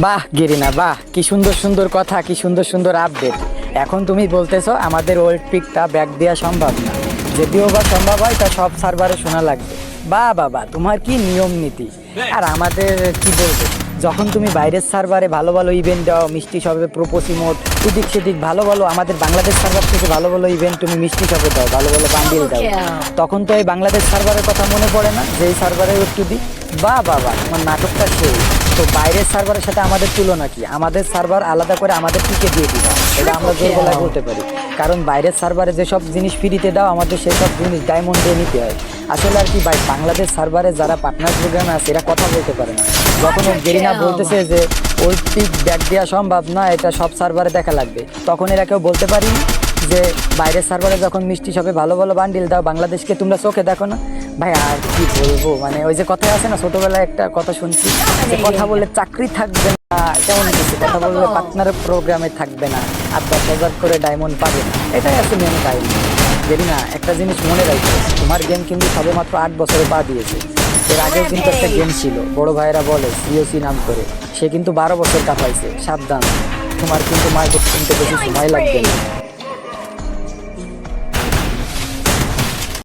বাহ গেরিনা, বাহ, কি সুন্দর সুন্দর কথা, কি সুন্দর সুন্দর আপডেট। এখন তুমি বলতেছো আমাদের ওল্ড পিকটা ব্যাক দেওয়া সম্ভব না, যদিও বা সম্ভব হয় তা সব সার্ভারে শোনা লাগবে। বাহ বাবা, তোমার কি নিয়ম নীতি। আর আমাদের কি বলবো, যখন তুমি বাইরের সার্ভারে ভালো ভালো ইভেন্ট দাও, মিষ্টি সবে প্রোপোস ইমোট এদিক সেদিক ভালো ভালো, আমাদের বাংলাদেশ সার্ভার থেকে ভালো ভালো ইভেন্ট তুমি মিষ্টি সবে দাও, ভালো ভালো বান্ডিল দাও, তখন তো এই বাংলাদেশ সার্ভারের কথা মনে পড়ে না যে এই সার্ভারে একটু দিই। বাহ বাবা, তোমার নাটকটা সেই। তো বাইরের সার্ভারের সাথে আমাদের তুলনা কি? আমাদের সার্ভার আলাদা করে আমাদের টিকে দিয়ে দিবা, এটা আমরা জোর গলায় বলতে পারি। কারণ বাইরের সার্ভারে যেসব জিনিস ফ্রিতে দাও, আমাদের সেই সব জিনিস ডায়মন্ড দিয়ে নিতে হয়। আসলে আর কি ভাই, বাংলাদেশ সার্ভারে যারা পার্টনার প্রোগ্রামে আছে এরা কথা বলতে পারে না। যখন গেরিনা বলতেছে যে ওল্ড পিক ব্যাক দেওয়া সম্ভব না, এটা সব সার্ভারে দেখা লাগবে, তখন এরা কেউ বলতে পারিনি যে বাইরের সার্ভারে যখন মিষ্টি সবে ভালো ভালো বান্ডিল দাও, বাংলাদেশকে তোমরা চোখে দেখো না। ভাই আর কি বলবো, মানে ওই যে কথা আছে না, ছোটবেলায় একটা কথা শুনছি যে কথা বললে চাকরি থাকবে না, কেমন কিছু কথা বললে পার্টনারের প্রোগ্রামে থাকবে না, আর 10,000 করে ডায়মন্ড পাবে না। এটাই আসলে মেন কাহিনী। যদি না একটা জিনিস মনে রাখো, তোমার গেম কিন্তু সবে মাত্র 8 বছরে পা দিয়েছে। এর আগেও কিন্তু একটা গেম ছিল, বড় ভাইয়েরা বলে সিওসি নাম করে, সে কিন্তু 12 বছর কাটাইছে। সাবধান, তোমার কিন্তু মার্কেট কিনতে বেশি সময় লাগবে না।